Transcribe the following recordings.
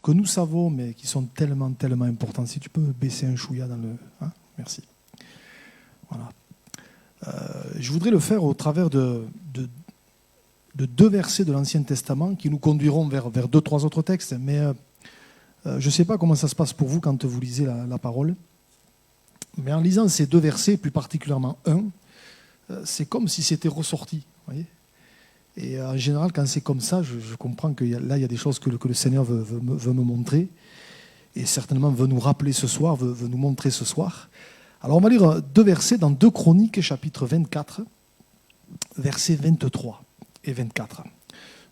que nous savons, mais qui sont tellement, tellement importants. Si tu peux baisser un chouïa dans le... Hein, merci. Voilà. Je voudrais le faire au travers de deux versets de l'Ancien Testament qui nous conduiront vers 2-3 autres textes, mais je ne sais pas comment ça se passe pour vous quand vous lisez la parole, mais en lisant ces deux versets, plus particulièrement un, c'est comme si c'était ressorti. Voyez, et en général, quand c'est comme ça, je comprends que là, il y a des choses que le Seigneur veut me montrer, et certainement veut nous rappeler ce soir, veut nous montrer ce soir. Alors on va lire deux versets dans 2 Chroniques, chapitre 24, versets 23 et 24.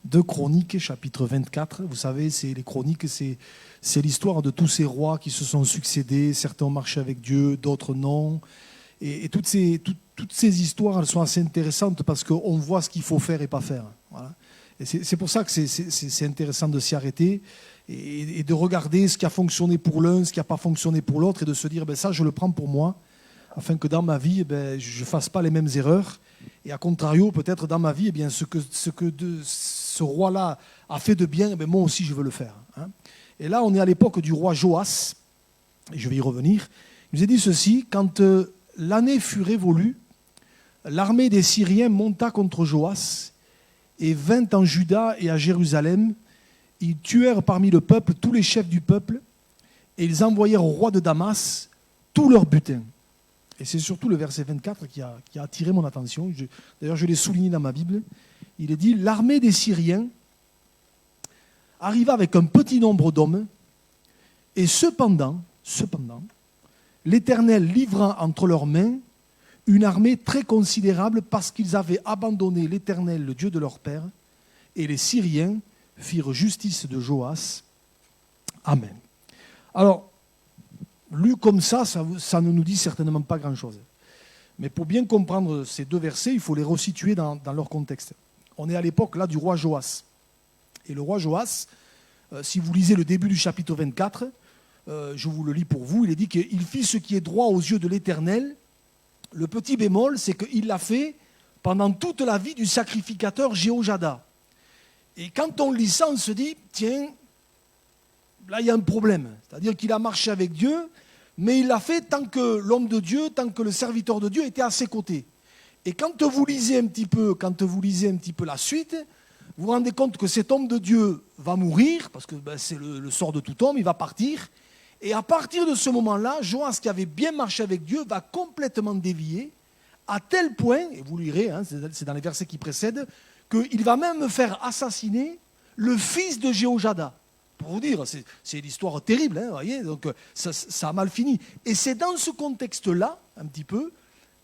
2 Chroniques, chapitre 24, vous savez, c'est les chroniques, c'est l'histoire de tous ces rois qui se sont succédés, certains ont marché avec Dieu, d'autres non. Et toutes ces histoires, elles sont assez intéressantes parce qu'on voit ce qu'il faut faire et pas faire. Voilà. Et c'est pour ça que c'est intéressant de s'y arrêter et de regarder ce qui a fonctionné pour l'un, ce qui n'a pas fonctionné pour l'autre, et de se dire, ça, je le prends pour moi, afin que dans ma vie, je ne fasse pas les mêmes erreurs. Et à contrario, peut-être dans ma vie, ce que ce roi-là a fait de bien, moi aussi, je veux le faire. Hein. Et là, on est à l'époque du roi Joas, et je vais y revenir. Il nous a dit ceci, quand l'année fut révolue, l'armée des Syriens monta contre Joas et vint en Juda et à Jérusalem. Ils tuèrent parmi le peuple tous les chefs du peuple et ils envoyèrent au roi de Damas tout leur butin. Et c'est surtout le verset 24 qui a attiré mon attention. D'ailleurs, je l'ai souligné dans ma Bible. Il est dit, l'armée des Syriens arriva avec un petit nombre d'hommes et cependant, l'Éternel livra entre leurs mains une armée très considérable parce qu'ils avaient abandonné l'Éternel, le Dieu de leur père, et les Syriens firent justice de Joas. Amen. Alors, lu comme ça ne nous dit certainement pas grand-chose. Mais pour bien comprendre ces deux versets, il faut les resituer dans leur contexte. On est à l'époque là du roi Joas. Et le roi Joas, si vous lisez le début du chapitre 24, je vous le lis pour vous, il est dit qu'il fit ce qui est droit aux yeux de l'Éternel. Le petit bémol, c'est qu'il l'a fait pendant toute la vie du sacrificateur Jéhojada. Et quand on lit ça, on se dit, tiens, là il y a un problème. C'est-à-dire qu'il a marché avec Dieu, mais il l'a fait tant que l'homme de Dieu, tant que le serviteur de Dieu était à ses côtés. Et quand vous lisez un petit peu la suite, vous vous rendez compte que cet homme de Dieu va mourir, parce que c'est le sort de tout homme, il va partir. Et à partir de ce moment-là, Joas, qui avait bien marché avec Dieu, va complètement dévier, à tel point, et vous lirez, c'est dans les versets qui précèdent, qu'il va même faire assassiner le fils de Jéhojada. Pour vous dire, c'est une histoire terrible, voyez, donc ça a mal fini. Et c'est dans ce contexte-là, un petit peu,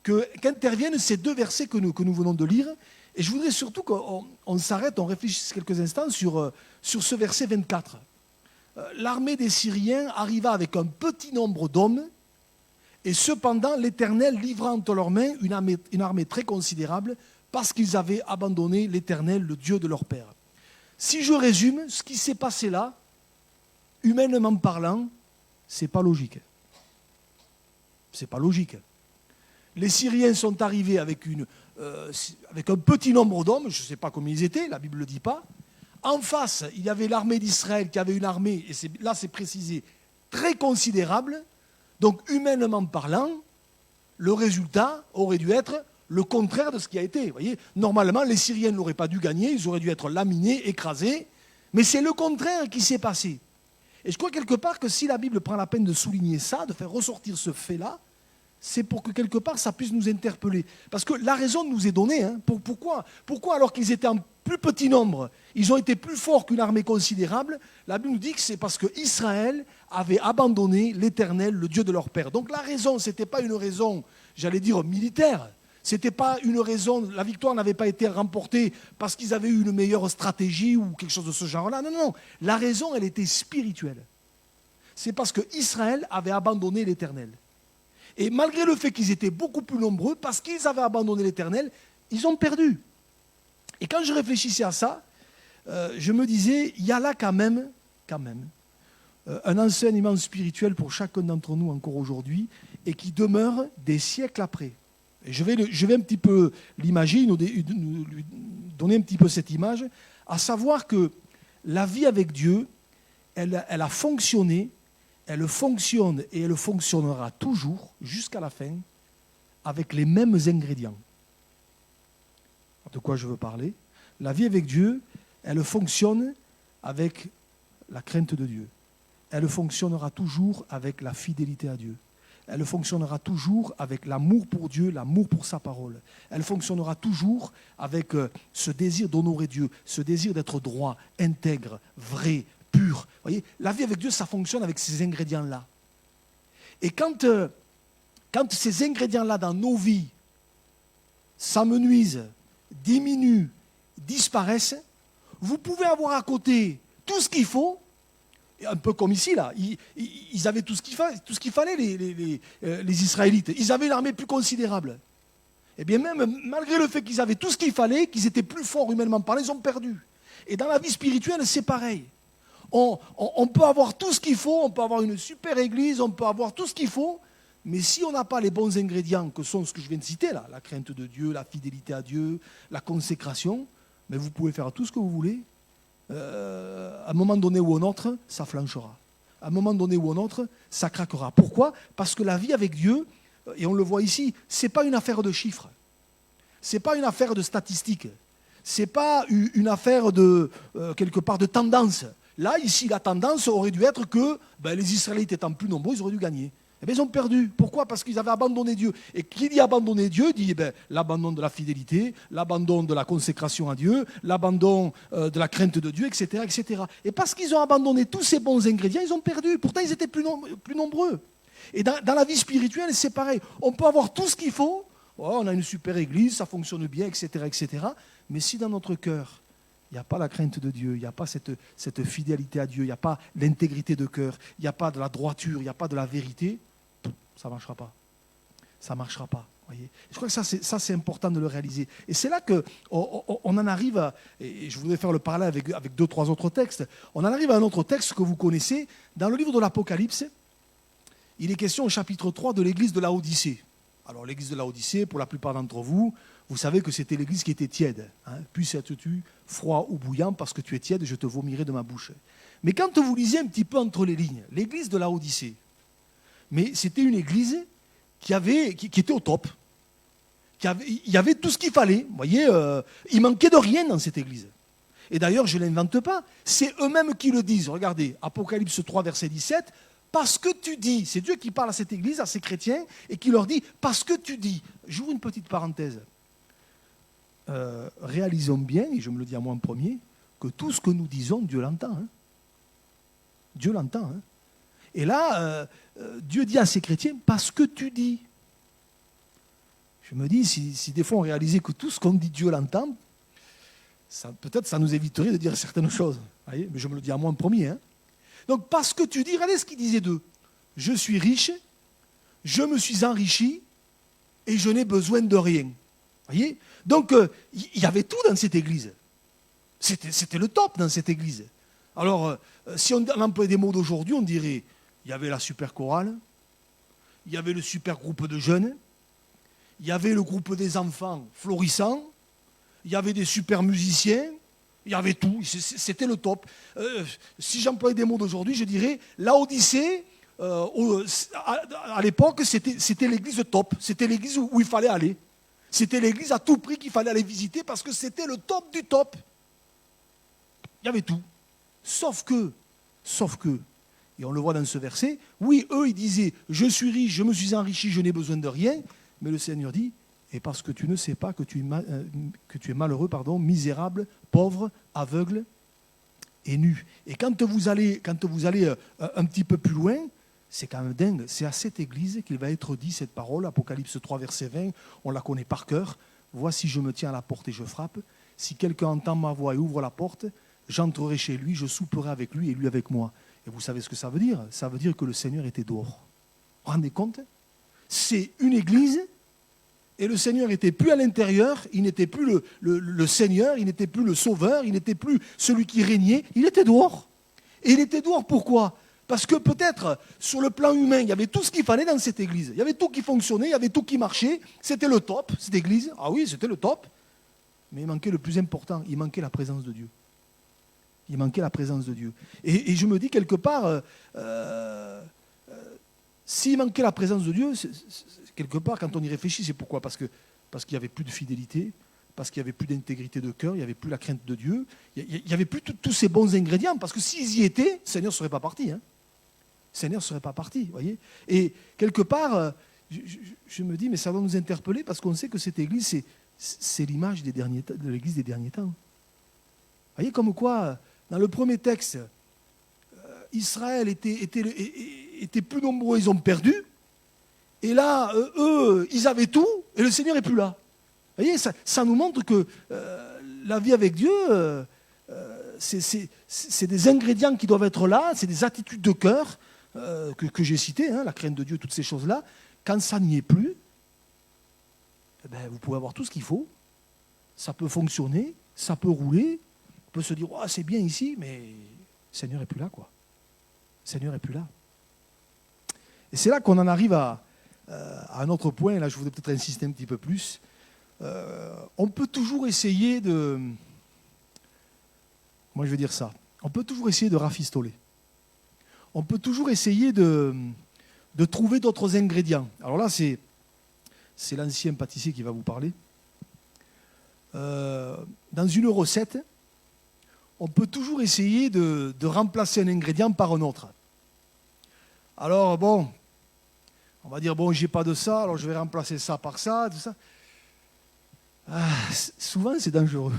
qu'interviennent ces deux versets que nous venons de lire. Et je voudrais surtout qu'on s'arrête, on réfléchisse quelques instants sur ce verset 24. L'armée des Syriens arriva avec un petit nombre d'hommes, et cependant l'Éternel livra entre leurs mains une armée très considérable, parce qu'ils avaient abandonné l'Éternel, le Dieu de leur père. Si je résume, ce qui s'est passé là, humainement parlant, c'est pas logique. C'est pas logique. Les Syriens sont arrivés avec un petit nombre d'hommes, je ne sais pas combien ils étaient, la Bible ne le dit pas. En face, il y avait l'armée d'Israël qui avait une armée, et là c'est précisé, très considérable. Donc humainement parlant, le résultat aurait dû être le contraire de ce qui a été. Vous voyez, normalement, les Syriens n'auraient pas dû gagner, ils auraient dû être laminés, écrasés, mais c'est le contraire qui s'est passé. Et je crois quelque part que si la Bible prend la peine de souligner ça, de faire ressortir ce fait-là, c'est pour que quelque part ça puisse nous interpeller. Parce que la raison nous est donnée. Pourquoi alors qu'ils étaient en plus petit nombre, ils ont été plus forts qu'une armée considérable? La Bible nous dit que c'est parce qu'Israël avait abandonné l'Éternel, le Dieu de leur père. Donc la raison, ce n'était pas une raison, j'allais dire, militaire. C'était pas une raison, la victoire n'avait pas été remportée parce qu'ils avaient eu une meilleure stratégie ou quelque chose de ce genre-là. Non. La raison, elle était spirituelle. C'est parce qu'Israël avait abandonné l'Éternel. Et malgré le fait qu'ils étaient beaucoup plus nombreux, parce qu'ils avaient abandonné l'Éternel, ils ont perdu. Et quand je réfléchissais à ça, je me disais, il y a là quand même, un enseignement spirituel pour chacun d'entre nous encore aujourd'hui et qui demeure des siècles après. Et je vais un petit peu l'imager, nous donner un petit peu cette image, à savoir que la vie avec Dieu elle a fonctionné, elle fonctionne et elle fonctionnera toujours, jusqu'à la fin, avec les mêmes ingrédients. De quoi je veux parler? La vie avec Dieu, elle fonctionne avec la crainte de Dieu. Elle fonctionnera toujours avec la fidélité à Dieu. Elle fonctionnera toujours avec l'amour pour Dieu, l'amour pour sa parole. Elle fonctionnera toujours avec ce désir d'honorer Dieu, ce désir d'être droit, intègre, vrai, pur. Vous voyez, la vie avec Dieu, ça fonctionne avec ces ingrédients-là. Et quand ces ingrédients-là dans nos vies s'amenuisent, diminuent, disparaissent, vous pouvez avoir à côté tout ce qu'il faut. Un peu comme ici, là, ils avaient tout ce qu'il fallait, les Israélites. Ils avaient une armée plus considérable. Et bien même, malgré le fait qu'ils avaient tout ce qu'il fallait, qu'ils étaient plus forts humainement parlant, ils ont perdu. Et dans la vie spirituelle, c'est pareil. On peut avoir tout ce qu'il faut, on peut avoir une super église, on peut avoir tout ce qu'il faut, mais si on n'a pas les bons ingrédients, que sont ce que je viens de citer, là, la crainte de Dieu, la fidélité à Dieu, la consécration, mais vous pouvez faire tout ce que vous voulez. À un moment donné ou un autre, ça flanchera. À un moment donné ou un autre, ça craquera. Pourquoi? Parce que la vie avec Dieu, et on le voit ici, ce n'est pas une affaire de chiffres. Ce n'est pas une affaire de statistiques. Ce n'est pas une affaire de, quelque part, de tendance. Là, ici, la tendance aurait dû être que les Israélites étant plus nombreux, ils auraient dû gagner. Eh bien, ils ont perdu. Pourquoi? Parce qu'ils avaient abandonné Dieu. Et qui dit abandonner Dieu dit l'abandon de la fidélité, l'abandon de la consécration à Dieu, l'abandon de la crainte de Dieu, etc., etc. Et parce qu'ils ont abandonné tous ces bons ingrédients, ils ont perdu. Pourtant, ils étaient plus nombreux. Et dans la vie spirituelle, c'est pareil. On peut avoir tout ce qu'il faut. Oh, on a une super église, ça fonctionne bien, etc., etc. Mais si dans notre cœur, il n'y a pas la crainte de Dieu, il n'y a pas cette fidélité à Dieu, il n'y a pas l'intégrité de cœur, il n'y a pas de la droiture, il n'y a pas de la vérité, ça ne marchera pas. Ça ne marchera pas. Voyez. Je crois que ça, c'est important de le réaliser. Et c'est là qu'on en arrive à, et je voudrais faire le parallèle avec 2-3 autres textes, on en arrive à un autre texte que vous connaissez, dans le livre de l'Apocalypse, il est question au chapitre 3 de l'église de Laodicée. Alors l'église de Laodicée, pour la plupart d'entre vous, vous savez que c'était l'église qui était tiède. Puisse être-tu froid ou bouillant, parce que tu es tiède, je te vomirai de ma bouche. Mais quand vous lisez un petit peu entre les lignes, l'église de Laodicée, mais c'était une église qui était au top. Il y avait tout ce qu'il fallait. Vous voyez, il manquait de rien dans cette église. Et d'ailleurs, je ne l'invente pas. C'est eux-mêmes qui le disent. Regardez, Apocalypse 3, verset 17. Parce que tu dis, c'est Dieu qui parle à cette église, à ces chrétiens, et qui leur dit, parce que tu dis. J'ouvre une petite parenthèse. Réalisons bien, et je me le dis à moi en premier, que tout ce que nous disons, Dieu l'entend. Dieu l'entend. Et là, Dieu dit à ces chrétiens, parce que tu dis. Je me dis, si des fois on réalisait que tout ce qu'on dit, Dieu l'entend, peut-être ça nous éviterait de dire certaines choses. Voyez, mais je me le dis à moi en premier. Donc, parce que tu dis, regardez ce qu'il disait d'eux. Je suis riche, je me suis enrichi, et je n'ai besoin de rien. Voyez. Donc, il y avait tout dans cette église. C'était le top dans cette église. Alors, si on employait des mots d'aujourd'hui, on dirait, il y avait la super chorale, il y avait le super groupe de jeunes, il y avait le groupe des enfants florissants, il y avait des super musiciens, il y avait tout, c'était le top. Si j'employais des mots d'aujourd'hui, je dirais, Laodicée, à l'époque, c'était l'église top, c'était l'église où il fallait aller. C'était l'église à tout prix qu'il fallait aller visiter parce que c'était le top du top. Il y avait tout. Sauf que, et on le voit dans ce verset, oui, eux, ils disaient, je suis riche, je me suis enrichi, je n'ai besoin de rien, mais le Seigneur dit, et parce que tu ne sais pas que tu es malheureux, misérable, pauvre, aveugle et nu. Et quand vous allez un petit peu plus loin, c'est quand même dingue, c'est à cette église qu'il va être dit cette parole, Apocalypse 3, verset 20, on la connaît par cœur, voici je me tiens à la porte et je frappe, si quelqu'un entend ma voix et ouvre la porte, j'entrerai chez lui, je souperai avec lui et lui avec moi. Et vous savez ce que ça veut dire? Ça veut dire que le Seigneur était dehors. Vous vous rendez compte? C'est une église et le Seigneur n'était plus à l'intérieur, il n'était plus le Seigneur, il n'était plus le Sauveur, il n'était plus celui qui régnait, il était dehors. Et il était dehors pourquoi? Parce que peut-être sur le plan humain, il y avait tout ce qu'il fallait dans cette église. Il y avait tout qui fonctionnait, il y avait tout qui marchait, c'était le top, cette église. Ah oui, c'était le top. Mais il manquait le plus important, il manquait la présence de Dieu. Il manquait la présence de Dieu. Et je me dis quelque part, s'il manquait la présence de Dieu, quelque part, quand on y réfléchit, c'est pourquoi? Parce qu'il n'y avait plus de fidélité, parce qu'il n'y avait plus d'intégrité de cœur, il n'y avait plus la crainte de Dieu, il n'y avait plus tous ces bons ingrédients, parce que s'ils y étaient, le Seigneur ne serait pas parti. Le Seigneur ne serait pas parti, voyez. Et quelque part, je me dis, mais ça doit nous interpeller, parce qu'on sait que cette Église, c'est l'image de l'Église des derniers temps. Vous voyez, comme quoi, dans le premier texte, Israël était plus nombreux, ils ont perdu. Et là, eux, ils avaient tout, et le Seigneur n'est plus là. Vous voyez, ça nous montre que la vie avec Dieu, c'est des ingrédients qui doivent être là, c'est des attitudes de cœur que j'ai citées, la crainte de Dieu, toutes ces choses-là. Quand ça n'y est plus, eh ben, vous pouvez avoir tout ce qu'il faut, ça peut fonctionner, ça peut rouler, on peut se dire oh, c'est bien ici, mais le Seigneur n'est plus là, quoi. Le Seigneur n'est plus là. Et c'est là qu'on en arrive à un autre point, là je voudrais peut-être insister un petit peu plus. On peut toujours essayer de... Moi je vais dire ça. On peut toujours essayer de rafistoler. On peut toujours essayer de trouver d'autres ingrédients. Alors là, c'est l'ancien pâtissier qui va vous parler. Dans une recette, on peut toujours essayer de remplacer un ingrédient par un autre. Alors bon, on va dire, bon, j'ai pas de ça, alors je vais remplacer ça par ça, tout ça. Souvent, c'est dangereux.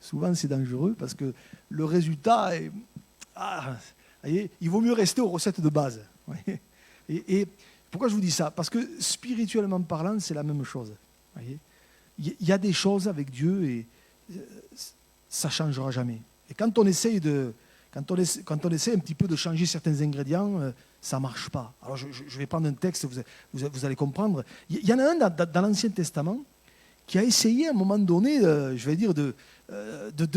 Souvent, c'est dangereux parce que le résultat est... voyez, il vaut mieux rester aux recettes de base. Et pourquoi je vous dis ça? Parce que spirituellement parlant, c'est la même chose. Voyez, il y a des choses avec Dieu et ça ne changera jamais. Et quand on essaye quand on essaie un petit peu de changer certains ingrédients, ça ne marche pas. Alors je vais prendre un texte, vous allez comprendre. Il y en a un dans l'Ancien Testament qui a essayé à un moment donné, je vais dire, de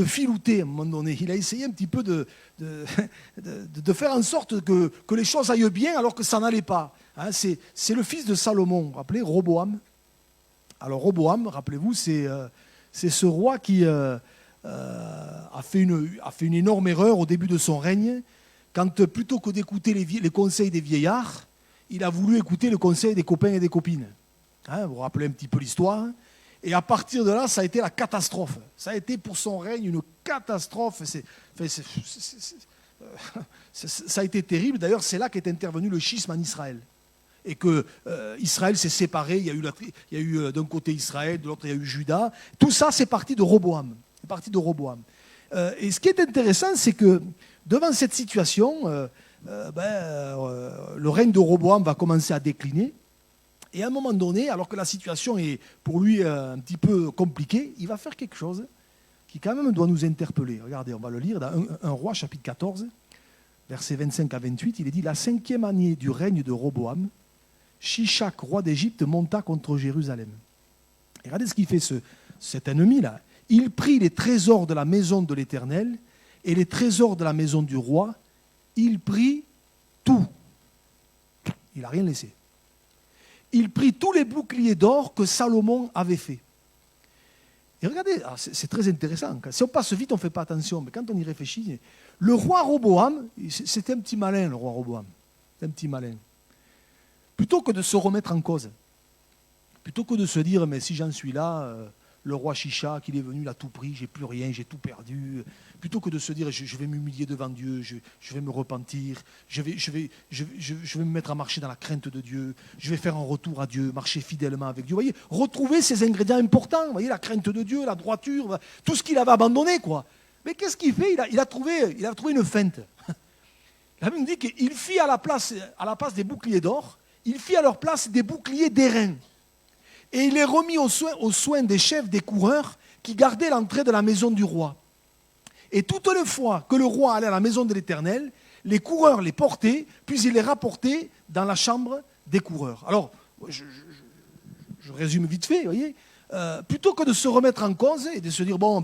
filouter à un moment donné. Il a essayé un petit peu de faire en sorte que les choses aillent bien alors que ça n'allait pas. C'est le fils de Salomon, rappelez, Roboam. Alors Roboam, rappelez-vous, c'est ce roi qui a fait une énorme erreur au début de son règne, quand plutôt que d'écouter les conseils des vieillards, il a voulu écouter le conseil des copains et des copines. Vous vous rappelez un petit peu l'histoire. Et à partir de là, ça a été la catastrophe. Ça a été pour son règne une catastrophe. Ça a été terrible. D'ailleurs, c'est là qu'est intervenu le schisme en Israël. Et que Israël s'est séparé. Il y a eu d'un côté Israël, de l'autre il y a eu Juda. Tout ça, c'est parti de Roboam. Et ce qui est intéressant, c'est que devant cette situation, le règne de Roboam va commencer à décliner. Et à un moment donné, alors que la situation est pour lui un petit peu compliquée, il va faire quelque chose qui quand même doit nous interpeller. Regardez, on va le lire dans 1 Roi, chapitre 14, versets 25 à 28. Il est dit « La 5e année du règne de Roboam, Shishak, roi d'Égypte, monta contre Jérusalem. » Et regardez ce qu'il fait cet ennemi-là. Il prit les trésors de la maison de l'Éternel et les trésors de la maison du roi. Il prit tout. Il n'a rien laissé. Il prit tous les boucliers d'or que Salomon avait fait. Et regardez, c'est très intéressant. Si on passe vite, on ne fait pas attention. Mais quand on y réfléchit, le roi Roboam, c'était un petit malin, le roi Roboam. C'était un petit malin. Plutôt que de se remettre en cause, plutôt que de se dire, mais si j'en suis là, le roi Shishak, il est venu, il a tout pris, j'ai plus rien, j'ai tout perdu. Plutôt que de se dire, je vais m'humilier devant Dieu, je vais me repentir, je vais me mettre à marcher dans la crainte de Dieu, je vais faire un retour à Dieu, marcher fidèlement avec Dieu. Vous voyez, retrouver ces ingrédients importants, vous voyez, la crainte de Dieu, la droiture, tout ce qu'il avait abandonné, quoi. Mais qu'est-ce qu'il fait? Il a trouvé une feinte. La Bible dit qu'il fit à la place des boucliers d'or, il fit à leur place des boucliers d'airain. Et il les remit aux soins des chefs des coureurs qui gardaient l'entrée de la maison du roi. Et toutes les fois que le roi allait à la maison de l'Éternel, les coureurs les portaient, puis il les rapportait dans la chambre des coureurs. Alors, je résume vite fait, vous voyez. Plutôt que de se remettre en cause et de se dire, bon,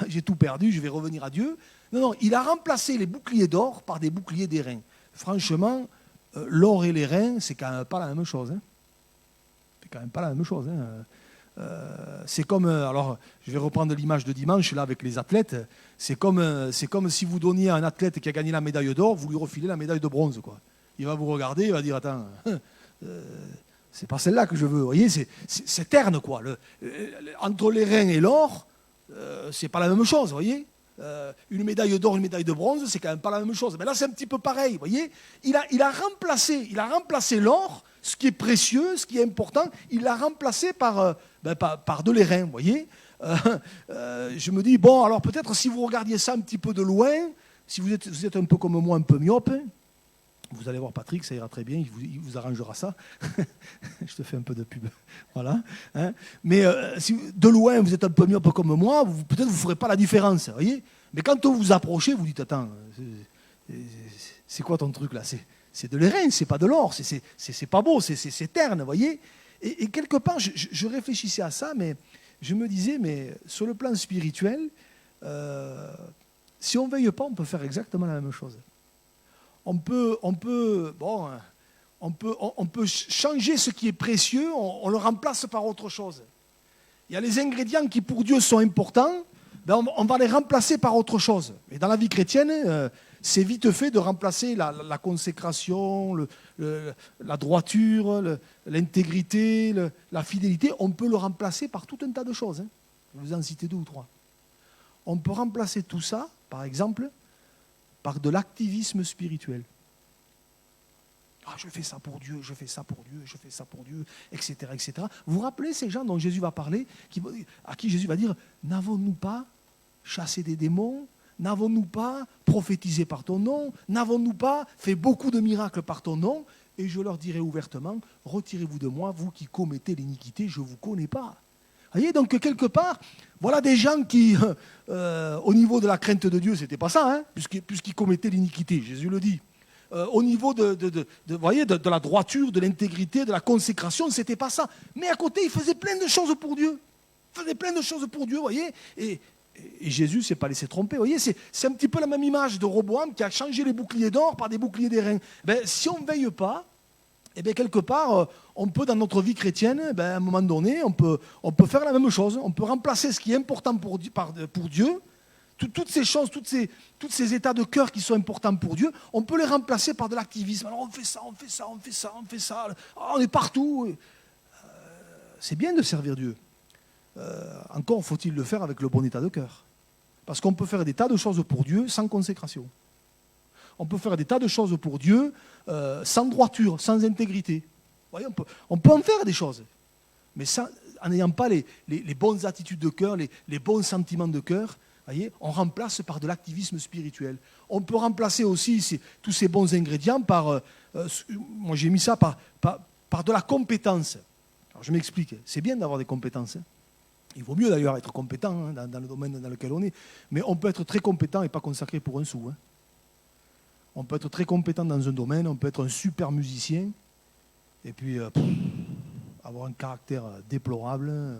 j'ai tout perdu, je vais revenir à Dieu. Non, il a remplacé les boucliers d'or par des boucliers d'airain. Franchement, l'or et l'airain, c'est quand même pas la même chose. C'est quand même pas la même chose. C'est comme, alors je vais reprendre l'image de dimanche là avec les athlètes, c'est comme si vous donniez à un athlète qui a gagné la médaille d'or, vous lui refilez la médaille de bronze, quoi. Il va vous regarder, il va dire attends, c'est pas celle-là que je veux, vous voyez, c'est terne, quoi. Entre les reins et l'or, c'est pas la même chose, vous voyez. Une médaille d'or, une médaille de bronze, c'est quand même pas la même chose. Mais là, c'est un petit peu pareil, vous voyez. Il a remplacé l'or, ce qui est précieux, ce qui est important, il l'a remplacé par de l'airain, vous voyez. Je me dis, bon, alors peut-être si vous regardiez ça un petit peu de loin, si vous êtes un peu comme moi, un peu myope, vous allez voir Patrick, ça ira très bien, il vous arrangera ça. Je te fais un peu de pub. Voilà. Hein. Mais si de loin, vous êtes un peu myope comme moi, peut-être vous ne ferez pas la différence. Voyez. Mais quand vous vous approchez, vous dites, attends, c'est quoi ton truc là? C'est de l'airain, c'est pas de l'or, c'est pas beau, c'est terne, vous voyez. Et quelque part, je réfléchissais à ça, mais je me disais, mais sur le plan spirituel, si on ne veille pas, on peut faire exactement la même chose. On peut changer ce qui est précieux, on le remplace par autre chose. Il y a les ingrédients qui pour Dieu sont importants, on va les remplacer par autre chose. Et dans la vie chrétienne, c'est vite fait de remplacer la consécration, la droiture, l'intégrité, la fidélité. On peut le remplacer par tout un tas de choses. Hein. Je vais vous en citer 2 ou 3. On peut remplacer tout ça, par exemple, par de l'activisme spirituel. Ah, je fais ça pour Dieu, je fais ça pour Dieu, je fais ça pour Dieu, etc., etc. Vous vous rappelez ces gens dont Jésus va parler, à qui Jésus va dire, n'avons-nous pas chassé des démons? N'avons-nous pas prophétisé par ton nom? N'avons-nous pas fait beaucoup de miracles par ton nom? Et je leur dirai ouvertement, retirez-vous de moi, vous qui commettez l'iniquité, je ne vous connais pas. Vous voyez, donc quelque part, voilà des gens qui, au niveau de la crainte de Dieu, ce n'était pas ça, hein, puisqu'ils commettaient l'iniquité, Jésus le dit. Au niveau de la droiture, de l'intégrité, de la consécration, ce n'était pas ça. Mais à côté, ils faisaient plein de choses pour Dieu. Ils faisaient plein de choses pour Dieu, vous voyez. Et Jésus ne s'est pas laissé tromper, vous voyez. C'est un petit peu la même image de Roboam qui a changé les boucliers d'or par des boucliers d'airain. Si on ne veille pas, quelque part, on peut, dans notre vie chrétienne, à un moment donné, on peut faire la même chose. On peut remplacer ce qui est important pour Dieu, toutes ces choses, tous ces états de cœur qui sont importants pour Dieu, on peut les remplacer par de l'activisme. Alors on fait ça, on fait ça, on fait ça, on fait ça. On est partout. C'est bien de servir Dieu. Encore faut-il le faire avec le bon état de cœur. Parce qu'on peut faire des tas de choses pour Dieu sans consécration. On peut faire des tas de choses pour Dieu sans droiture, sans intégrité. Vous voyez, on peut en faire des choses, mais en n'ayant pas les bonnes attitudes de cœur, les bons sentiments de cœur, voyez, on remplace par de l'activisme spirituel. On peut remplacer aussi tous ces bons ingrédients par, moi j'ai mis ça par de la compétence. Alors je m'explique, c'est bien d'avoir des compétences. Hein. Il vaut mieux d'ailleurs être compétent hein, dans le domaine dans lequel on est, mais on peut être très compétent et pas consacré pour un sou. Hein. On peut être très compétent dans un domaine, on peut être un super musicien, et puis avoir un caractère déplorable.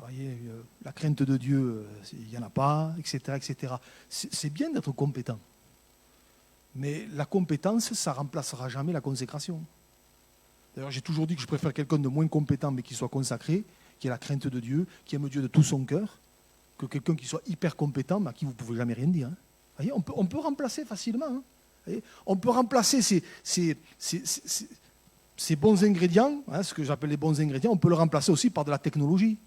Voyez, la crainte de Dieu, il n'y en a pas, etc., etc. C'est bien d'être compétent. Mais la compétence, ça ne remplacera jamais la consécration. D'ailleurs, j'ai toujours dit que je préfère quelqu'un de moins compétent, mais qui soit consacré, qui ait la crainte de Dieu, qui aime Dieu de tout son cœur, que quelqu'un qui soit hyper compétent, mais à qui vous ne pouvez jamais rien dire. Hein. Voyez, on peut remplacer facilement. Hein. Voyez, on peut remplacer ces bons ingrédients, hein, ce que j'appelle les bons ingrédients, on peut le remplacer aussi par de la technologie.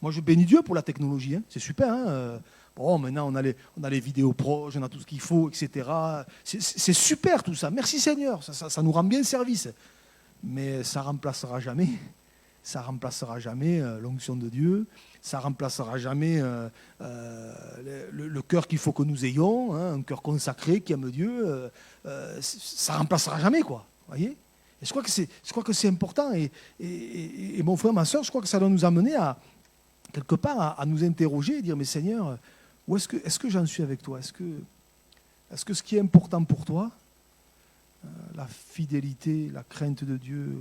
Moi, je bénis Dieu pour la technologie. Hein. C'est super. Hein. Bon, maintenant, on a les vidéos proches, on a tout ce qu'il faut, etc. C'est super tout ça. Merci Seigneur. Ça nous rend bien service. Mais ça ne remplacera jamais. Ça remplacera jamais l'onction de Dieu. Ça ne remplacera jamais le cœur qu'il faut que nous ayons, hein, un cœur consacré qui aime Dieu. Ça ne remplacera jamais, quoi. Voyez. Et je crois que c'est important. Et mon frère, ma soeur, je crois que ça doit nous amener quelque part à nous interroger et dire, mais Seigneur, est-ce que j'en suis avec toi? Est-ce que ce qui est important pour toi, la fidélité, la crainte de Dieu,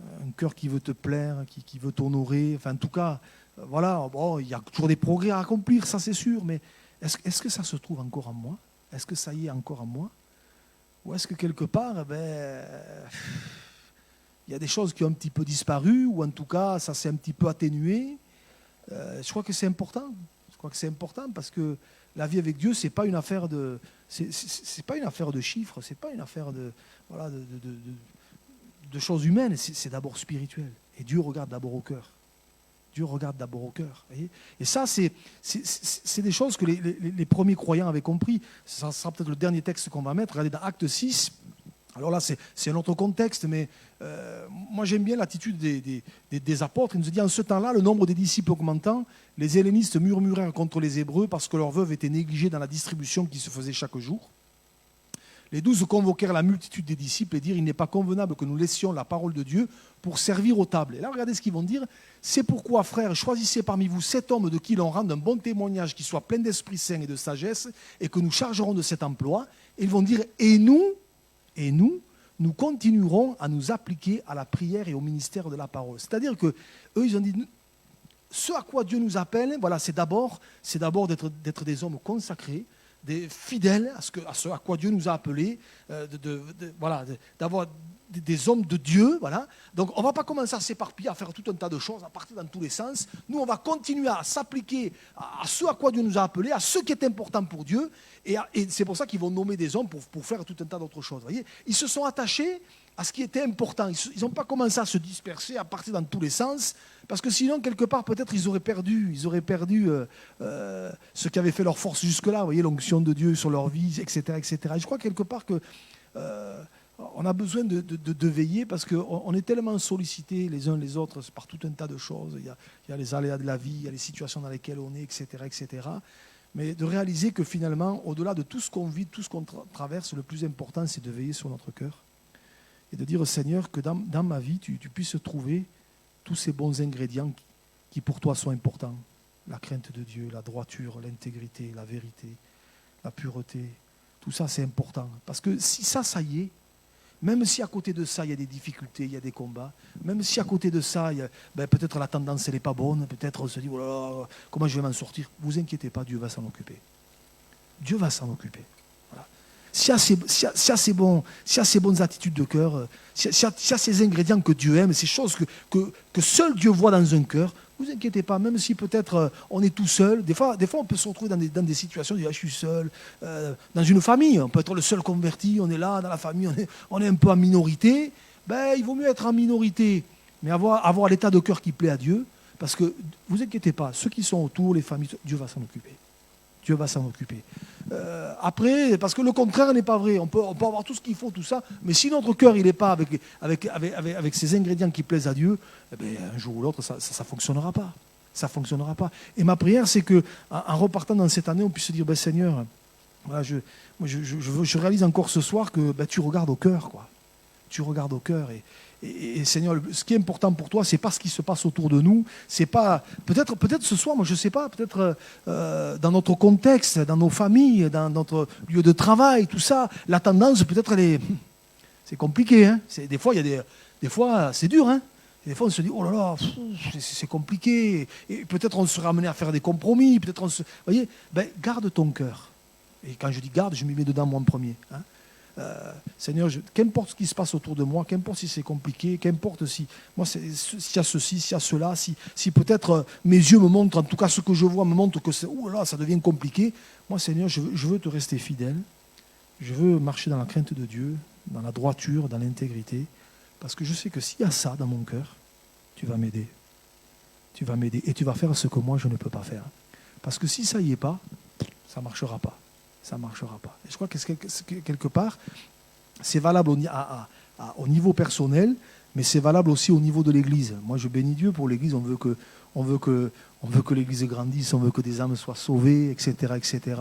un cœur qui veut te plaire, qui veut t'honorer, enfin en tout cas, voilà, bon, il y a toujours des progrès à accomplir, ça c'est sûr, mais est-ce que ça se trouve encore en moi? Est-ce que ça y est encore en moi? Ou est-ce que quelque part, il y a des choses qui ont un petit peu disparu, ou en tout cas, ça s'est un petit peu atténué. Je crois que c'est important. Je crois que c'est important parce que la vie avec Dieu, c'est pas une affaire de, c'est pas une affaire de chiffres, c'est pas une affaire de, voilà, de choses humaines. C'est d'abord spirituel. Et Dieu regarde d'abord au cœur. Dieu regarde d'abord au cœur. Voyez, et ça, c'est des choses que les premiers croyants avaient compris. Ça sera peut-être le dernier texte qu'on va mettre. Regardez dans Acte 6. Alors là, c'est un autre contexte, mais moi j'aime bien l'attitude des apôtres. Il nous dit, en ce temps-là, le nombre des disciples augmentant, les hellénistes murmurèrent contre les Hébreux parce que leurs veuves étaient négligées dans la distribution qui se faisait chaque jour. Les 12 convoquèrent la multitude des disciples et dirent, il n'est pas convenable que nous laissions la parole de Dieu pour servir aux tables. Et là, regardez ce qu'ils vont dire. C'est pourquoi, frères, choisissez parmi vous 7 hommes de qui l'on rende un bon témoignage, qui soit plein d'Esprit Saint et de sagesse, et que nous chargerons de cet emploi. Et ils vont dire, et nous continuerons à nous appliquer à la prière et au ministère de la parole. C'est-à-dire que eux, ils ont dit, ce à quoi Dieu nous appelle, voilà, c'est d'abord d'être des hommes consacrés, des fidèles à ce à quoi Dieu nous a appelés, d'avoir des hommes de Dieu. Voilà. Donc on ne va pas commencer à s'éparpiller, à faire tout un tas de choses, à partir dans tous les sens. Nous, on va continuer à s'appliquer à ce à quoi Dieu nous a appelés, à ce qui est important pour Dieu. Et c'est pour ça qu'ils vont nommer des hommes pour faire tout un tas d'autres choses. Voyez, ils se sont attachés à ce qui était important. Ils n'ont pas commencé à se disperser, à partir dans tous les sens, parce que sinon, quelque part, peut-être, ils auraient perdu ce qui avait fait leur force jusque-là, vous voyez, l'onction de Dieu sur leur vie, etc., etc. Et je crois quelque part que on a besoin de veiller, parce qu'on est tellement sollicités les uns les autres par tout un tas de choses. Il y a les aléas de la vie, il y a les situations dans lesquelles on est, etc., etc. Mais de réaliser que finalement, au-delà de tout ce qu'on vit, tout ce qu'on traverse, le plus important, c'est de veiller sur notre cœur. Et de dire, Seigneur, que dans ma vie, tu puisses trouver tous ces bons ingrédients qui pour toi sont importants. La crainte de Dieu, la droiture, l'intégrité, la vérité, la pureté. Tout ça, c'est important. Parce que si ça y est, même si à côté de ça, il y a des difficultés, il y a des combats, même si à côté de ça, peut-être la tendance, elle n'est pas bonne, peut-être on se dit, oh là là, comment je vais m'en sortir? Vous inquiétez pas, Dieu va s'en occuper. Dieu va s'en occuper. Voilà. S'il y a ces bonnes attitudes de cœur, s'il y a ces ingrédients que Dieu aime, ces choses que seul Dieu voit dans un cœur, ne vous inquiétez pas, même si peut-être on est tout seul. Des fois, on peut se retrouver dans des situations où je suis seul. Dans une famille, on peut être le seul converti, on est là, dans la famille, on est un peu en minorité. Il vaut mieux être en minorité, mais avoir l'état de cœur qui plaît à Dieu, parce que, ne vous inquiétez pas, ceux qui sont autour, les familles, Dieu va s'en occuper. Dieu va s'en occuper. Après, parce que le contraire n'est pas vrai. On peut avoir tout ce qu'il faut, tout ça, mais si notre cœur il n'est pas avec ces ingrédients qui plaisent à Dieu, un jour ou l'autre, ça ne fonctionnera pas. Ça fonctionnera pas. Et ma prière, c'est qu'en repartant dans cette année, on puisse se dire, Seigneur, voilà, je réalise encore ce soir que tu regardes au cœur, quoi. Tu regardes au cœur et Seigneur, ce qui est important pour toi, c'est pas ce qui se passe autour de nous. C'est pas peut-être ce soir, moi je sais pas, peut-être dans notre contexte, dans nos familles, dans notre lieu de travail, tout ça, la tendance peut-être c'est compliqué. Hein. Des fois des fois c'est dur. Hein. Et des fois on se dit oh là là, c'est compliqué. Et peut-être on sera amené à faire des compromis. Peut-être vous voyez, garde ton cœur. Et quand je dis garde, je m'y mets dedans moi en premier. Hein. Seigneur, qu'importe ce qui se passe autour de moi, qu'importe si c'est compliqué, qu'importe s'il y a ceci, s'il y a cela, si peut-être mes yeux me montrent, en tout cas ce que je vois me montre que ça devient compliqué, moi Seigneur, je veux te rester fidèle, je veux marcher dans la crainte de Dieu, dans la droiture, dans l'intégrité, parce que je sais que s'il y a ça dans mon cœur, tu vas m'aider et tu vas faire ce que moi je ne peux pas faire. Parce que si ça y est pas, ça ne marchera pas. Ça ne marchera pas. Et je crois que quelque part, c'est valable au niveau personnel, mais c'est valable aussi au niveau de l'Église. Moi, je bénis Dieu pour l'Église. On veut que l'Église grandisse, on veut que des âmes soient sauvées, etc., etc.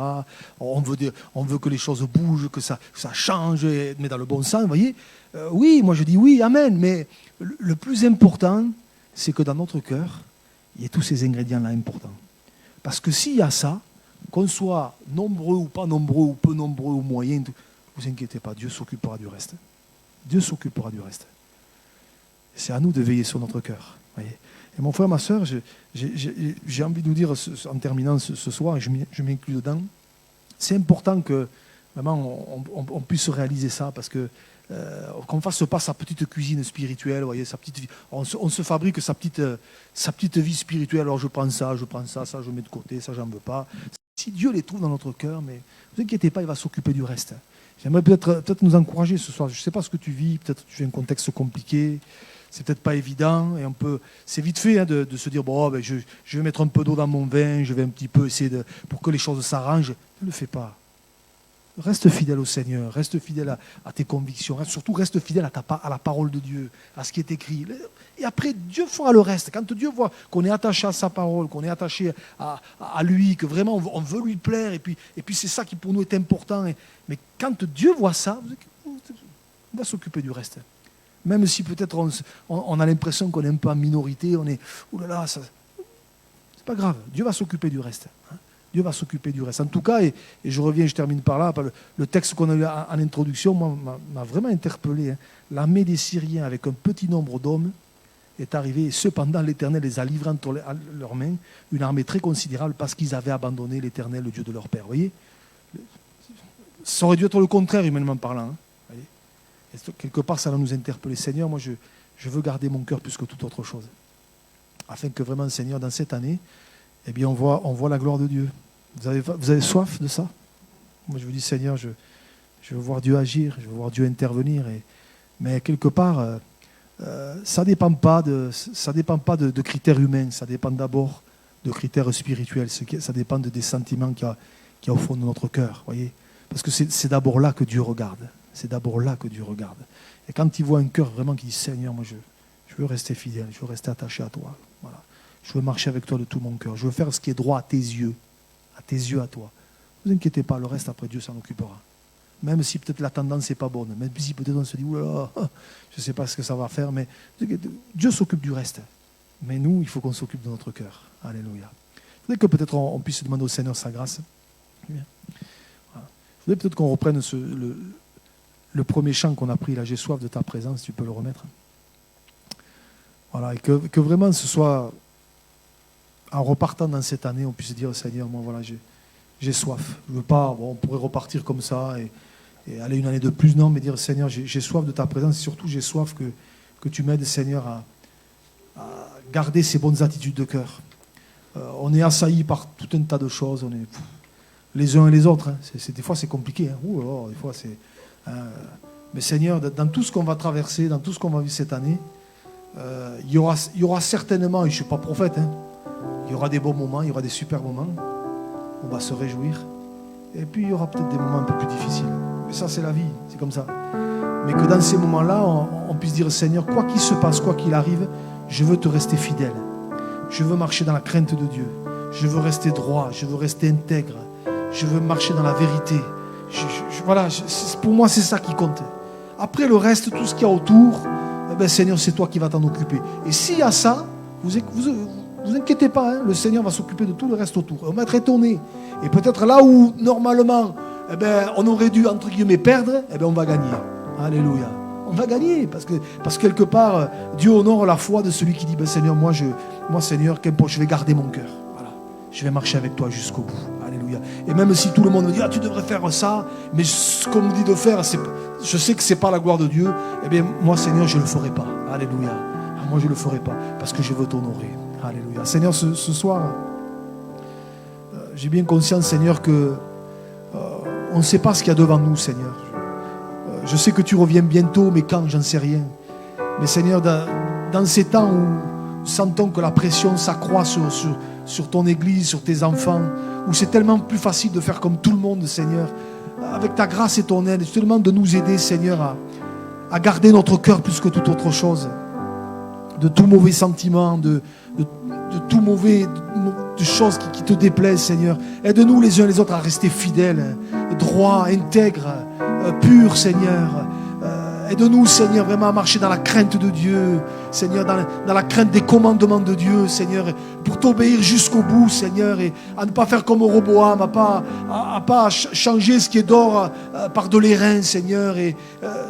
On veut que les choses bougent, que ça change, mais dans le bon sens, vous voyez. Oui, moi je dis oui, amen. Mais le plus important, c'est que dans notre cœur, il y ait tous ces ingrédients-là importants. Parce que s'il y a ça, qu'on soit nombreux ou pas nombreux, ou peu nombreux ou moyens, ne vous inquiétez pas, Dieu s'occupera du reste. Dieu s'occupera du reste. C'est à nous de veiller sur notre cœur. Voyez. Et mon frère, ma soeur, j'ai envie de vous dire, en terminant ce soir, et je m'inclus dedans, c'est important que vraiment on puisse réaliser ça, parce que qu'on ne fasse pas sa petite cuisine spirituelle, voyez, on se fabrique sa petite vie spirituelle. Alors je prends ça, ça je mets de côté, ça j'en veux pas. Si Dieu les trouve dans notre cœur, mais ne vous inquiétez pas, il va s'occuper du reste. J'aimerais peut-être nous encourager ce soir. Je ne sais pas ce que tu vis, peut-être que tu vis un contexte compliqué, c'est peut-être pas évident, et c'est vite fait de se dire bon, ben, je vais mettre un peu d'eau dans mon vin, je vais un petit peu essayer pour que les choses s'arrangent. Ne le fais pas. Reste fidèle au Seigneur, reste fidèle à tes convictions, surtout reste fidèle à la parole de Dieu, à ce qui est écrit. Et après, Dieu fera le reste. Quand Dieu voit qu'on est attaché à sa parole, qu'on est attaché à lui, que vraiment on veut lui plaire, et puis c'est ça qui pour nous est important. Mais quand Dieu voit ça, on va s'occuper du reste. Même si peut-être on a l'impression qu'on est un peu en minorité, on est, oulala, c'est pas grave, Dieu va s'occuper du reste. Dieu va s'occuper du reste. En tout cas, et je termine par là, le texte qu'on a eu en introduction m'a vraiment interpellé. L'armée des Syriens, avec un petit nombre d'hommes, est arrivée, et cependant l'Éternel les a livrés entre leurs mains, une armée très considérable, parce qu'ils avaient abandonné l'Éternel, le Dieu de leur père. Vous voyez, ça aurait dû être le contraire, humainement parlant. Voyez, et quelque part, ça va nous interpeller. Seigneur, moi, je veux garder mon cœur plus que toute autre chose, afin que vraiment, Seigneur, dans cette année, eh bien, on voit la gloire de Dieu. Vous avez soif de ça? Moi, je vous dis, Seigneur, je veux voir Dieu agir, je veux voir Dieu intervenir. Mais quelque part, ça ne dépend pas de critères humains, ça dépend d'abord de critères spirituels. Ça dépend des sentiments qu'il y a au fond de notre cœur. Voyez, parce que c'est d'abord là que Dieu regarde. C'est d'abord là que Dieu regarde. Et quand il voit un cœur vraiment qui dit, Seigneur, moi, je veux rester fidèle, je veux rester attaché à toi. Voilà. Je veux marcher avec toi de tout mon cœur. Je veux faire ce qui est droit à tes yeux à toi. Ne vous inquiétez pas, le reste après Dieu s'en occupera. Même si peut-être la tendance n'est pas bonne, même si peut-être on se dit, oulala, je ne sais pas ce que ça va faire, mais Dieu s'occupe du reste. Mais nous, il faut qu'on s'occupe de notre cœur. Alléluia. Il faudrait que peut-être on puisse demander au Seigneur sa grâce. Bien. Voilà. Il faudrait peut-être qu'on reprenne le premier chant qu'on a pris, là, j'ai soif de ta présence, tu peux le remettre. Voilà, et que vraiment ce soit, en repartant dans cette année, on puisse dire, Seigneur, moi voilà, j'ai soif. Je veux pas, on pourrait repartir comme ça et aller une année de plus, non, mais dire, Seigneur, j'ai soif de ta présence, et surtout j'ai soif que tu m'aides, Seigneur, à garder ces bonnes attitudes de cœur. On est assaillis par tout un tas de choses, on est les uns et les autres. Des fois c'est compliqué, des fois c'est. Mais Seigneur, dans tout ce qu'on va traverser, dans tout ce qu'on va vivre cette année, il y aura certainement, et je ne suis pas prophète, il y aura des bons moments, il y aura des super moments, on va se réjouir, et puis il y aura peut-être des moments un peu plus difficiles. Mais ça c'est la vie, c'est comme ça. Mais que dans ces moments-là, on puisse dire, Seigneur, quoi qu'il se passe, quoi qu'il arrive, je veux te rester fidèle. Je veux marcher dans la crainte de Dieu. Je veux rester droit, je veux rester intègre. Je veux marcher dans la vérité. Voilà, pour moi, c'est ça qui compte. Après le reste, tout ce qu'il y a autour, Seigneur, c'est toi qui vas t'en occuper. Et s'il y a ça, vous inquiétez pas, le Seigneur va s'occuper de tout le reste autour. On va être étonné. Et peut-être là où, normalement, on aurait dû, entre guillemets, perdre, on va gagner. Alléluia. On va gagner, parce que quelque part, Dieu honore la foi de celui qui dit, Seigneur, moi Seigneur, qu'importe, je vais garder mon cœur. Voilà. Je vais marcher avec toi jusqu'au bout. Alléluia. Et même si tout le monde me dit, tu devrais faire ça, mais ce qu'on me dit de faire, je sais que ce n'est pas la gloire de Dieu, moi, Seigneur, je ne le ferai pas. Alléluia. Moi, je ne le ferai pas, parce que je veux t'honorer. Alléluia. Seigneur, ce soir, j'ai bien conscience, Seigneur, que on ne sait pas ce qu'il y a devant nous, Seigneur. Je sais que tu reviens bientôt, mais quand, j'en sais rien. Mais Seigneur, dans ces temps où nous sentons que la pression s'accroît sur ton Église, sur tes enfants, où c'est tellement plus facile de faire comme tout le monde, Seigneur, avec ta grâce et ton aide, je te demande de nous aider, Seigneur, à garder notre cœur plus que toute autre chose, de tout mauvais sentiment, de tout mauvais, de choses qui te déplaisent, Seigneur. Aide-nous les uns les autres à rester fidèles, droits, intègres, purs, Seigneur. Aide-nous, Seigneur, vraiment à marcher dans la crainte de Dieu, Seigneur, dans la crainte des commandements de Dieu, Seigneur, pour t'obéir jusqu'au bout, Seigneur, et à ne pas faire comme Roboam, à pas changer ce qui est d'or par de l'airain, Seigneur, et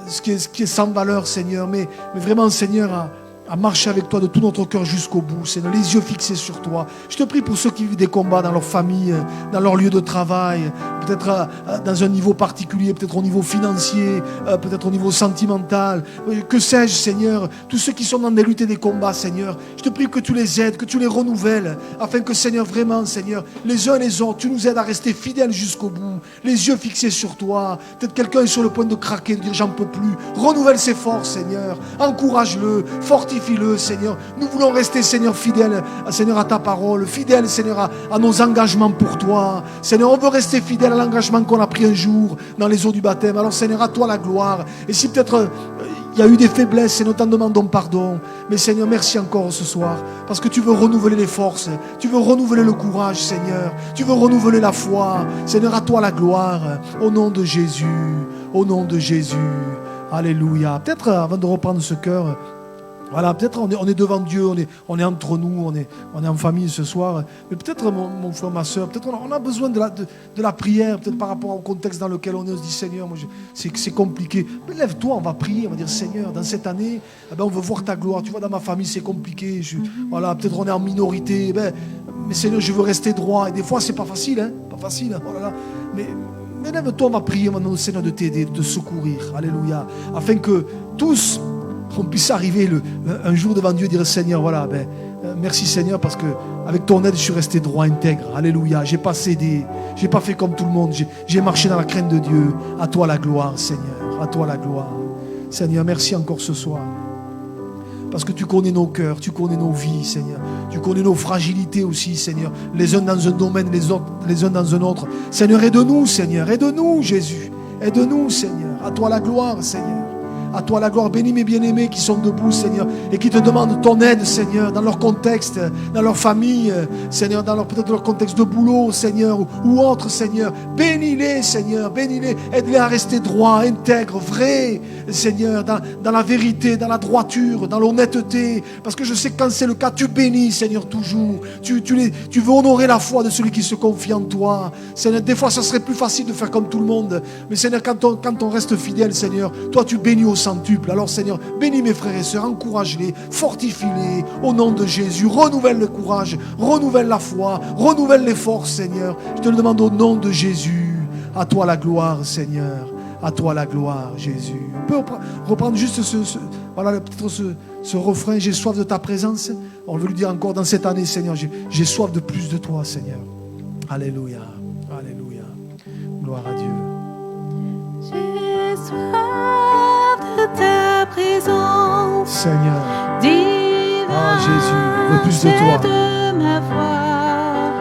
ce qui est sans valeur, Seigneur, mais vraiment, Seigneur, à marcher avec toi de tout notre cœur jusqu'au bout, Seigneur, les yeux fixés sur toi. Je te prie pour ceux qui vivent des combats dans leur famille, dans leur lieu de travail, peut-être dans un niveau particulier, peut-être au niveau financier, peut-être au niveau sentimental. Que sais-je, Seigneur, tous ceux qui sont dans des luttes et des combats, Seigneur, je te prie que tu les aides, que tu les renouvelles, afin que, Seigneur, vraiment, Seigneur, les uns et les autres, tu nous aides à rester fidèles jusqu'au bout, les yeux fixés sur toi. Peut-être quelqu'un est sur le point de craquer, de dire j'en peux plus. Renouvelle ses forces, Seigneur, encourage-le, fortifie-le, Seigneur. Nous voulons rester, Seigneur, fidèles, Seigneur, à ta parole, fidèles, Seigneur, à nos engagements pour toi. Seigneur, on veut rester fidèles à l'engagement qu'on a pris un jour dans les eaux du baptême. Alors, Seigneur, à toi la gloire. Et si peut-être il y a eu des faiblesses et nous t'en demandons pardon. Mais Seigneur, merci encore ce soir. Parce que tu veux renouveler les forces. Tu veux renouveler le courage, Seigneur. Tu veux renouveler la foi. Seigneur, à toi la gloire. Au nom de Jésus. Au nom de Jésus. Alléluia. Peut-être avant de reprendre ce cœur, voilà, peut-être on est devant Dieu, on est entre nous, on est en famille ce soir. Mais peut-être mon frère, ma soeur, peut-être on a besoin de la prière, peut-être par rapport au contexte dans lequel on est. On se dit Seigneur, c'est compliqué. Mais lève-toi, on va prier, on va dire Seigneur, dans cette année, on veut voir ta gloire. Tu vois, dans ma famille c'est compliqué. Voilà, peut-être on est en minorité. Mais Seigneur, je veux rester droit. Et des fois c'est pas facile, hein, pas facile. Hein, oh là là. Mais lève-toi, on va prier, on va demander au Seigneur de t'aider, de te secourir. Alléluia. Afin que tous qu'on puisse arriver un jour devant Dieu et dire Seigneur, voilà, merci Seigneur, parce que avec ton aide je suis resté droit, intègre. Alléluia. J'ai pas cédé, j'ai pas fait comme tout le monde, j'ai marché dans la crainte de Dieu. À toi la gloire, Seigneur, à toi la gloire. Seigneur, merci encore ce soir, parce que tu connais nos cœurs, tu connais nos vies, Seigneur. Tu connais nos fragilités aussi, Seigneur. Les uns dans un domaine, les uns dans un autre. Seigneur, aide-nous, Seigneur, aide-nous, Jésus. Aide-nous, Seigneur. À toi la gloire, Seigneur. À toi la gloire. Bénis mes bien-aimés qui sont debout, Seigneur, et qui te demandent ton aide, Seigneur, dans leur contexte, dans leur famille, Seigneur, peut-être leur contexte de boulot, Seigneur, ou autre, Seigneur. Bénis-les, Seigneur, bénis-les. Aide-les à rester droits, intègres, vrais, Seigneur, dans la vérité, dans la droiture, dans l'honnêteté. Parce que je sais que quand c'est le cas, tu bénis, Seigneur, toujours. Tu veux honorer la foi de celui qui se confie en toi. Seigneur, des fois, ça serait plus facile de faire comme tout le monde. Mais Seigneur, quand on reste fidèle, Seigneur, toi, tu bénis au centuple. Alors Seigneur, bénis mes frères et sœurs, encourage-les, fortifie-les au nom de Jésus, renouvelle le courage, renouvelle la foi, renouvelle les forces, Seigneur. Je te le demande au nom de Jésus. À toi la gloire, Seigneur. À toi la gloire, Jésus. On peut reprendre juste ce refrain, j'ai soif de ta présence. On veut lui dire encore dans cette année, Seigneur, j'ai soif de plus de toi, Seigneur. Alléluia, alléluia. Gloire à Dieu. J'ai soif de ta présence, Seigneur. divin. Ah Jésus, je veux plus de toi. De ma voix,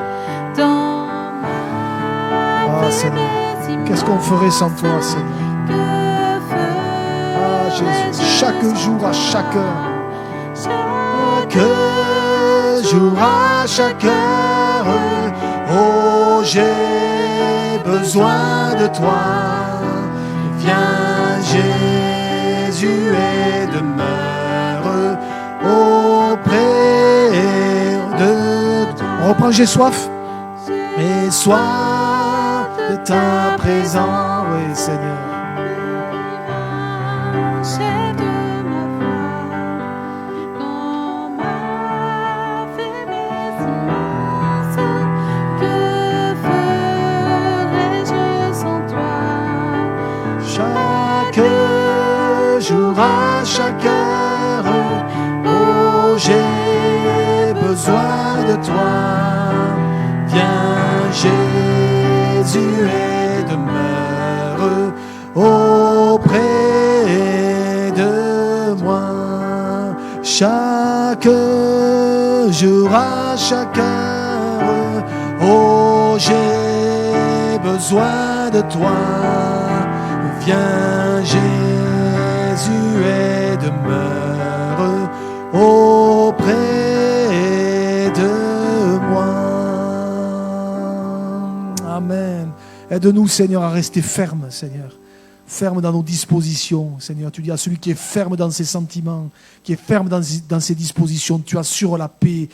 dans ma Ah Seigneur, qu'est-ce qu'on ferait sans toi, Seigneur? Ah Jésus, chaque jour, à chaque heure. Chaque jour, à chaque heure. Oh, j'ai besoin de toi. Viens Jésus et demeure auprès de toi. On reprend j'ai soif. Et soif de ta présence, oui Seigneur. chef de ma voix, dans ma faiblesse immense, que ferais-je sans toi? Chaque jour, à chaque heure, oh j'ai besoin de toi. Viens Jésus et demeure auprès de moi. Chaque jour, à chaque heure, oh j'ai besoin de toi. Viens Jésus et demeure auprès de moi. Amen. Aide-nous, Seigneur, à rester fermes, Seigneur. ferme dans nos dispositions. Seigneur, tu dis à celui qui est ferme dans ses sentiments, qui est ferme dans ses dispositions, tu assures la paix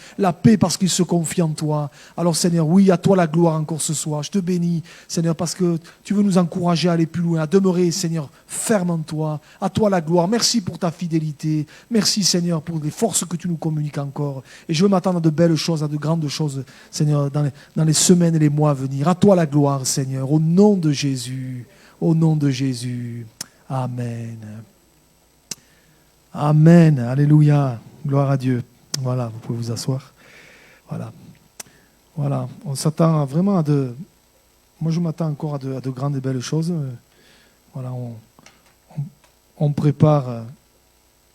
parce qu'il se confie en toi. Alors Seigneur, oui, à toi la gloire encore ce soir. Je te bénis, Seigneur, parce que tu veux nous encourager à aller plus loin, à demeurer, Seigneur, ferme en toi. À toi la gloire. Merci pour ta fidélité. Merci, Seigneur, pour les forces que tu nous communiques encore. Et je veux m'attendre à de belles choses, à de grandes choses, Seigneur, dans les semaines et les mois à venir. À toi la gloire, Seigneur, au nom de Jésus. Au nom de Jésus. Amen. Amen. Alléluia. Gloire à Dieu. Voilà, vous pouvez vous asseoir. Voilà. Voilà. On s'attend vraiment à de... Moi, je m'attends encore à de grandes et belles choses. Voilà, on prépare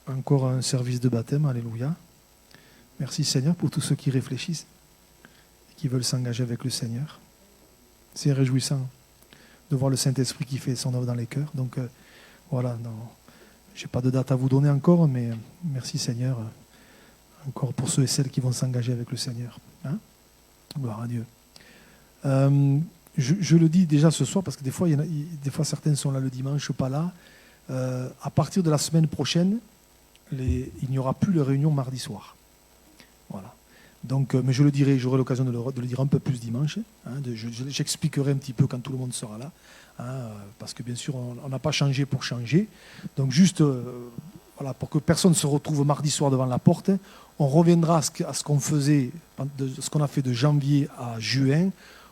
encore un service de baptême. Alléluia. Merci, Seigneur, pour tous ceux qui réfléchissent et qui veulent s'engager avec le Seigneur. C'est réjouissant de voir le Saint-Esprit qui fait son œuvre dans les cœurs. Donc, voilà, je n'ai pas de date à vous donner encore, mais merci Seigneur, encore pour ceux et celles qui vont s'engager avec le Seigneur. Hein? Gloire à Dieu. Je le dis déjà ce soir, parce que des fois certains sont là le dimanche, pas là. À partir de la semaine prochaine, il n'y aura plus de réunion mardi soir. Voilà. Donc, mais je le dirai, j'aurai l'occasion de le dire un peu plus dimanche. Hein, j'expliquerai un petit peu quand tout le monde sera là. Hein, parce que bien sûr, on n'a pas changé pour changer. Donc juste, voilà, pour que personne ne se retrouve mardi soir devant la porte, on reviendra à ce qu'on faisait, ce qu'on a fait de janvier à juin.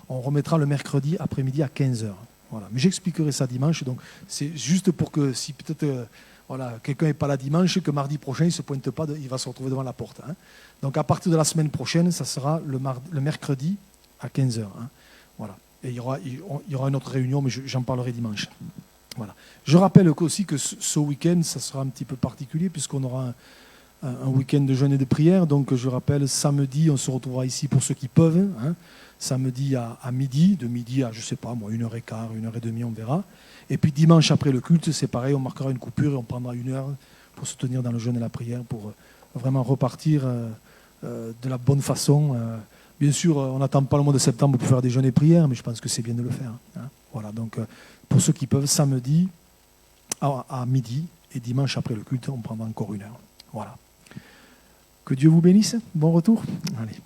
On remettra le mercredi après-midi à 15h. Voilà. Mais j'expliquerai ça dimanche. Donc c'est juste pour que si peut-être... Voilà, quelqu'un n'est pas là dimanche, que mardi prochain, il ne se pointe pas, il va se retrouver devant la porte. Hein. Donc à partir de la semaine prochaine, ça sera le mercredi à 15h. Hein. Voilà. Et il y aura une autre réunion, mais j'en parlerai dimanche. Voilà. Je rappelle aussi que ce week-end, ça sera un petit peu particulier, puisqu'on aura un week-end de jeûne et de prière. Donc je rappelle, samedi, on se retrouvera ici pour ceux qui peuvent. Hein. Samedi à midi, de midi à, je ne sais pas, moi, 1h15, 1h30, on verra. Et puis dimanche après le culte, c'est pareil, on marquera une coupure et on prendra 1 heure pour se tenir dans le jeûne et la prière, pour vraiment repartir de la bonne façon. Bien sûr, on n'attend pas le mois de septembre pour faire des jeûnes et prières, mais je pense que c'est bien de le faire. Hein. Voilà, donc pour ceux qui peuvent, samedi à midi et dimanche après le culte, on prendra encore 1 heure. Voilà. Que Dieu vous bénisse. Bon retour. Allez.